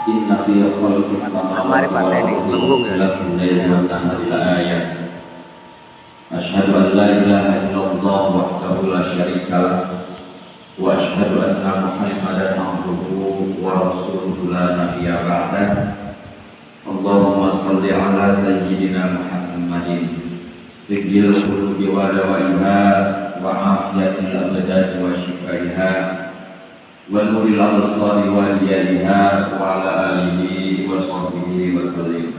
Inna fi khalqis samawati wal ardi wakhtilafil laili wan nahari laayat. Asyhadu an la ilaha illallah wahdahu la syarika lah wa asyhadu anna Muhammadan abduhu wa rasuluhu la nabiyya ba'dah. Allahumma shalli ala sayyidina Muhammadin tibbil qulubi wa dawaiha wa afiyatil abdani wa shifaiha wa nuril absari wa diyaliha wa ala alihi wa sahbihi wa sallim.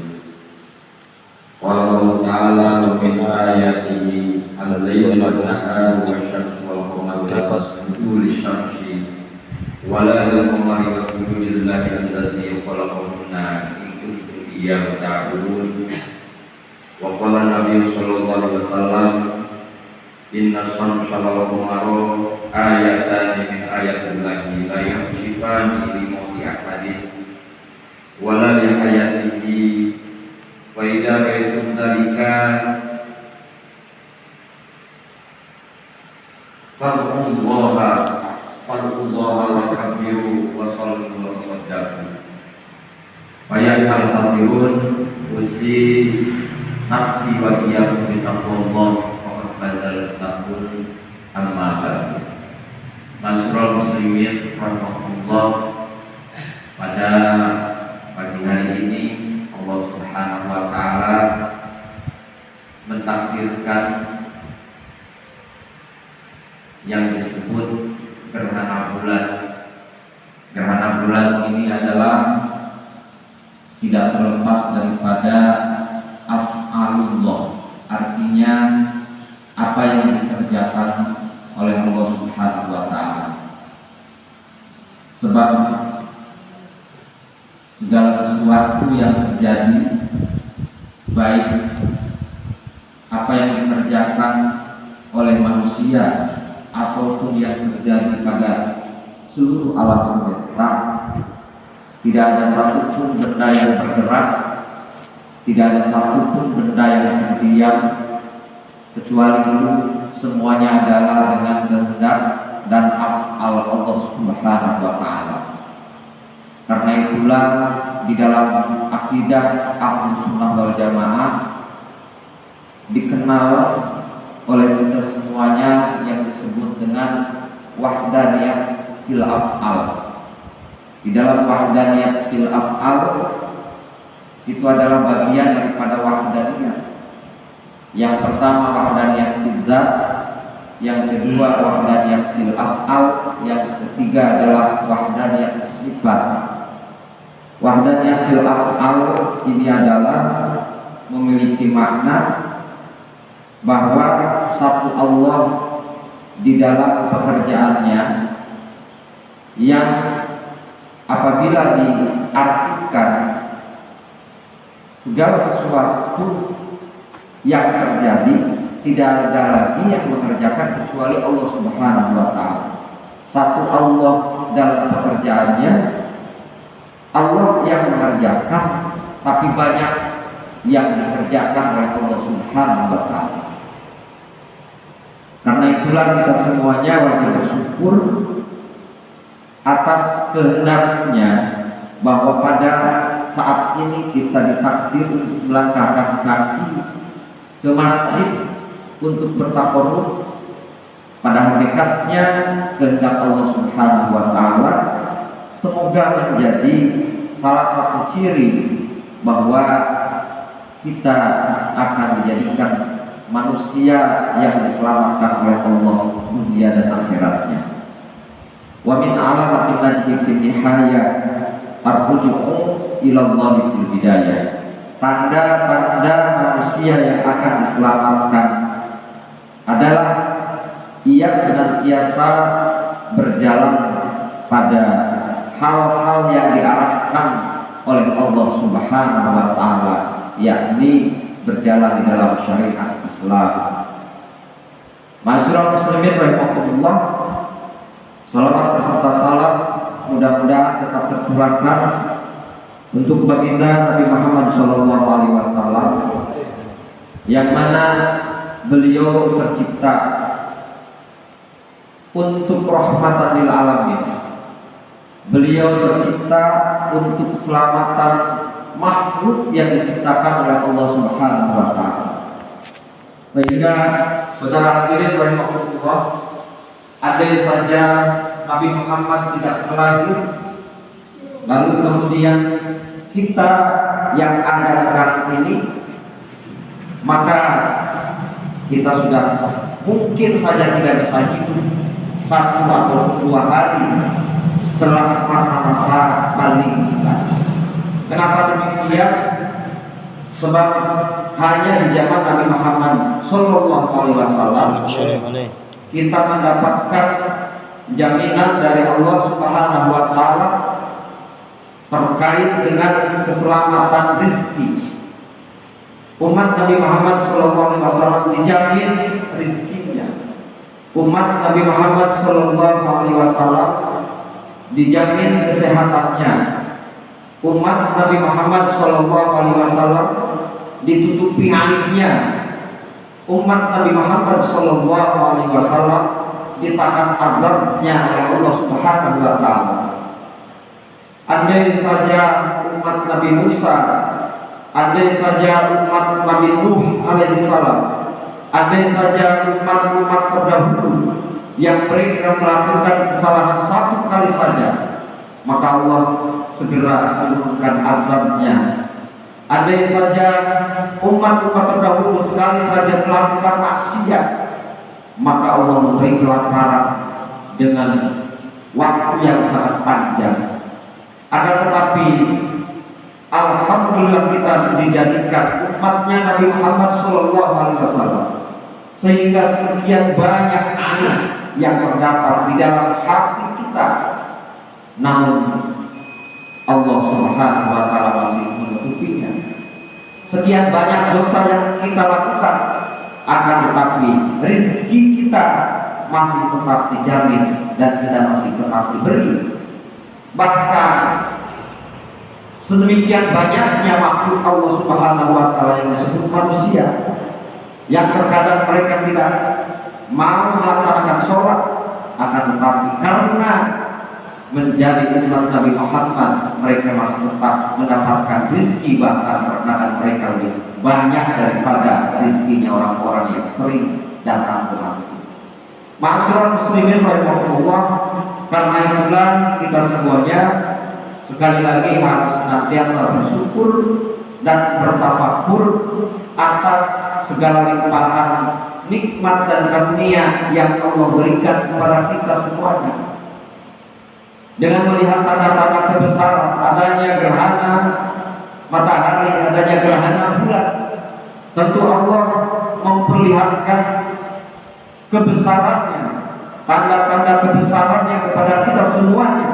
Qala Allah ta'ala min ayatihi al-layli wan nahari wasyamsi wal qamari wasjudu lisyamsi wa la lil-qamari wasjudu lillahi allazi khalaqahunna in kuntum iyyahu ta'budun. Wa qala Nabi sallallahu alaihi wasallam inna syamsa wal qamara ayatan min ayatillahi la yakhsifani li mauti ahadin wa la li hayatihi wa idza ra'aytum dzalika fad'ullaha wa kabbiru wa sallu wa saddaqu. Ayat al-hadirun usi nafsi wa iyyakum bi taqwallah wa fazal taqul amma ba'du. Masyarul muslimin rahmatullah, pada pagi hari ini Allah Subhanahu wa taala mentakdirkan yang disebut gerhana bulan. Gerhana bulan ini adalah tidak terlepas daripada af'alullah, artinya apa yang dikerjakan oleh Allah Subhanahu wa taala. Sebab segala sesuatu yang terjadi, baik apa yang dikerjakan oleh manusia ataupun yang terjadi pada seluruh alam semesta, tidak ada satupun benda yang bergerak, tidak ada satupun benda yang diam, kecuali itu semuanya adalah dengan kehendak dan af'al Allah Subhanahu wa taala. Karena itulah di dalam akidah Ahlus Sunnah wal Jamaah dikenal oleh kita semuanya yang disebut dengan wahdaniyah fil af'al. Di dalam wahdaniyah fil af'al itu adalah bagian daripada wahdaniyah. Yang pertama wahdaniyah fil zat, yang kedua wahdaniyah fil af'al, yang ketiga adalah wahdaniyah fil sifat. Wahdaniyah fil af'al ini adalah memiliki makna bahwa satu Allah di dalam pekerjaannya, yang apabila diartikan segala sesuatu yang terjadi tidak ada lagi yang mengerjakan kecuali Allah Subhanahu wa taala. Satu Allah dalam pekerjaannya, Allah yang mengerjakan, tapi banyak yang dikerjakan oleh Allah Subhanahu wa taala. Karena itulah kita semuanya wajib bersyukur atas kehendaknya bahwa pada saat ini kita ditakdir untuk melangkahkan kaki ke masjid untuk bertakarruf. Pada hakikatnya kehendak Allah Subhanahu wa taala semoga menjadi salah satu ciri bahwa kita akan dijadikan manusia yang diselamatkan oleh Allah dunia dan akhiratnya. Wa min alamatin najhi fil nihaya arju'u ila Allah fil bidayah. Tanda-tanda manusia yang akan diselamatkan adalah ia senantiasa berjalan pada hal-hal yang diarahkan oleh Allah Subhanahu wa taala, yakni berjalan di dalam syariat Islam. Masyarul muslimin rahimakumullah, salawat beserta salam mudah-mudahan tetap tercurahkan untuk baginda Nabi Muhammad SAW, yang mana beliau tercipta untuk rahmatan lil alamin, Beliau tercipta untuk keselamatan makhluk yang diciptakan oleh Allah Subhanahu wa taala. Sehingga saudara hadirin rahimahullah, andai saja Nabi Muhammad tidak lahir, lalu kemudian kita yang ada sekarang ini, maka kita sudah mungkin saja tidak bisa hidup 1 atau 2 hari setelah masa-masa balik kita. Kenapa demikian? Sebab hanya di zaman Nabi Muhammad Sallallahu Alaihi Wasallam kita mendapatkan jaminan dari Allah Subhanahu Wa Taala terkait dengan keselamatan rezeki. Umat Nabi Muhammad Sallallahu Alaihi Wasallam dijamin rezekinya. Umat Nabi Muhammad Sallallahu Alaihi Wasallam dijamin kesehatannya. Umat Nabi Muhammad Sallallahu Alaihi Wasallam ditutupi aibnya. Umat Nabi Muhammad Sallallahu Alaihi Wasallam ditahan azabnya oleh Allah Subhanahu Wa Taala. Andai saja umat Nabi Musa, andai saja umat Nabi Nuh alaihissalam, andai saja umat-umat terdahulu yang mereka melakukan kesalahan 1 kali saja, maka Allah segera menurunkan azabnya. Andai saja umat-umat terdahulu sekali saja melakukan maksiat, maka Allah memberi kelaparan dengan waktu yang sangat panjang. Akan tetapi alhamdulillah kita dijadikan umatnya Nabi Muhammad Sallallahu Alaihi Wasallam, sehingga sekian banyak anak yang terdapat di dalam hati kita, namun Allah Subhanahu Wa Taala masih menutupinya. Sekian banyak dosa yang kita lakukan, akan tetapi rezeki kita masih tetap dijamin dan kita masih tetap diberi. Bahkan sedemikian banyaknya makhluk Allah Subhanahu Wa Taala yang disebut manusia, yang terkadang mereka tidak mau melaksanakan sholat, akan tetapi karena menjadi umat Nabi Muhammad, mereka masih tetap mendapatkan rezeki, bahkan terkadang mereka lebih banyak daripada rezekinya orang-orang yang sering datang ke masjid. Ma'asyiral muslimin rahimahullah, karena itulah kita semuanya sekali lagi harus senantiasa bersyukur dan bertafakur atas segala limpahan nikmat dan karunia yang Allah berikan kepada kita semuanya. Dengan melihat tanda-tanda kebesaran adanya gerhana matahari, adanya gerhana bulan, tentu Allah memperlihatkan kebesarannya, tanda-tanda kebesarannya kepada kita semuanya,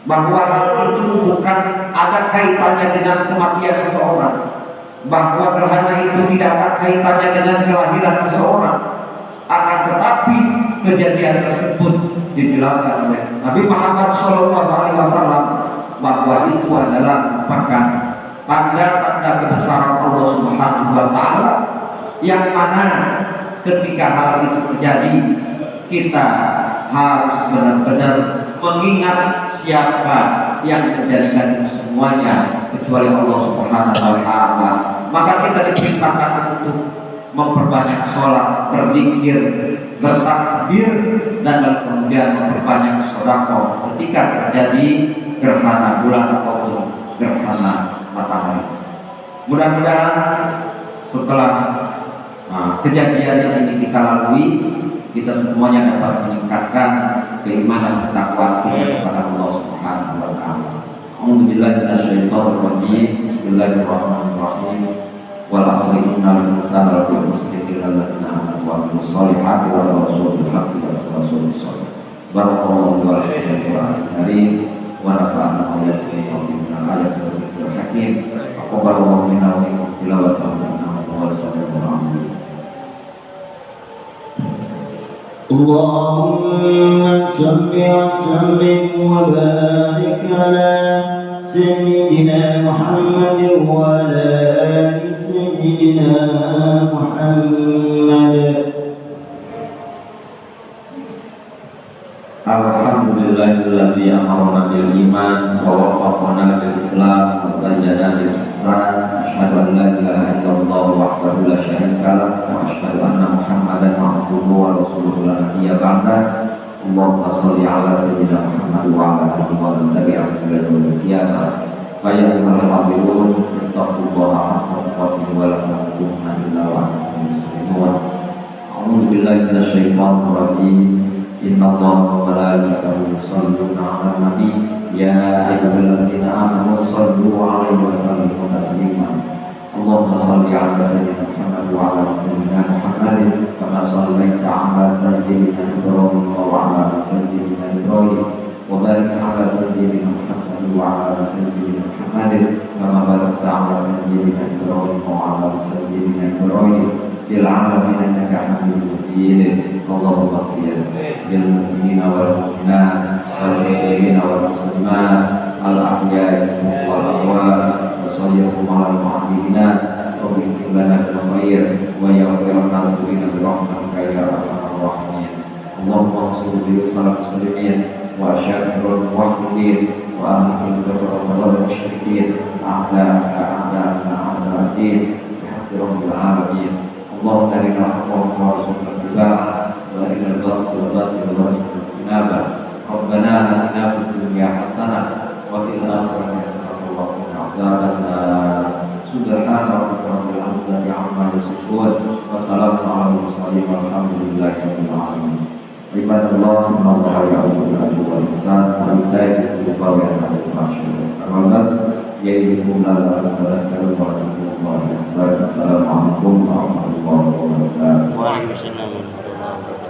bahwa hal itu bukan ada kaitannya dengan kematian seseorang, bahwa gerhana itu tidak ada kaitannya dengan kelahiran seseorang, akan tetapi kejadian tersebut dijelaskan oleh Nabi Muhammad SAW bahwa itu adalah merupakan tanda-tanda kebesaran Allah Subhanahu Wa Taala, yang mana ketika hal itu terjadi kita harus benar-benar mengingat siapa yang menjadikan itu semuanya kecuali Allah Subhanahu Wa Taala. Maka kita diperintahkan untuk memperbanyak sholat, berzikir, bertakbir, dan kemudian memperbanyak sedekah ketika terjadi gerhana bulan ataupun gerhana matahari. Mudah-mudahan setelah kejadian ini kita lalui, kita semuanya dapat meningkatkan keimanan ketakwaan kita kepada Allah Subhanahu Wa Taala. Alhamdulillah, Bismillahirrahmanirrahim. Wal asri innal insana lafi khusr illa alladziina aamanu wa 'amilus shalihati wa tawassaw bil haqqi wa tawassaw bis sabr. Barakallahu wa fil Qur'anil wa nafa'ana wa iyyakum bima ayati wa dhikril hakim. Aqballahu minna wa minkum tilawatan wa sallallahu. Allahumma shalli wa sallim wa barik ala sayyidina Muhammad wa ala ali sayyidina Muhammad. Alhamdulillahilladzi amarna bil iman wa waffaqna bil Islam wa zayyana bil ihsan. Asyhadu an la ilaha illallah wahdahu la syarika lah wa asyhadu anna Muhammadan abduhu wa rasuluhu la nabiyya ba'da. Allahumma shalli ala sayyidina Muhammad wa ala alihi wa tabi'in ila yaumil qiyamah. Fa ya ayyuhal hadirin ittaqullaha haqqa tuqatih wa la tamutunna illa wa antum muslimun. A'udzu billahi minasy syaithanir rajim. Inna Allaha wa malaikatahu yusholluna 'alan nabi ya ayyuhalladzina amanu shallu 'alaihi wa sallimu taslima. Allahumma shalli 'ala sayyidina Muhammad wa 'ala sayyidina Muhammadin kama shallaita 'ala sayyidina Ibrahim wa 'ala sayyidina Ibrahim wa barik 'ala sayyidina Muhammad wa 'ala sayyidina Muhammadin kama barakta 'ala sayyidina Ibrahim wa 'ala sayyidina Ibrahim fil 'alamin innaka Hamidum Majid. Allahumma ighfir lil mu'minina wal mu'minat wal muslimina wal muslimat al ahya'i wal amwat wa sallallahu ala mu'minina wa bihi lana bil khair wa yaghfir lana dzunubana bi rahmatika ya arhamar rahimin. Allahumma salli wa sallim muslimin wa asyhadu muwahhidin wa ahli al musyrikin a'la din bi haqqi rabbil alamin. Allahumma arina al-haqqa warzuqna ittiba'ah wa arina al-batila batila warzuqna ijtinabah. Rabbana atina fid dunya hasanah wa fil akhirati hasanah wa qina adzabannar. Subhana rabbika rabbil izzati 'amma yasifun wa salamun 'alal mursalin walhamdulillahi rabbil alamin. Ibadallah, inna Allaha ya'muru bil 'adli wal ihsan wa ita'i dzil qurba wa yanha 'anil fahsya'i wal munkar yaidukum la'allakum tadhakkarun wa Assalamualaikum warahmatullahi wabarakatuh. Waalaikumsalam warahmatullahi wabarakatuh.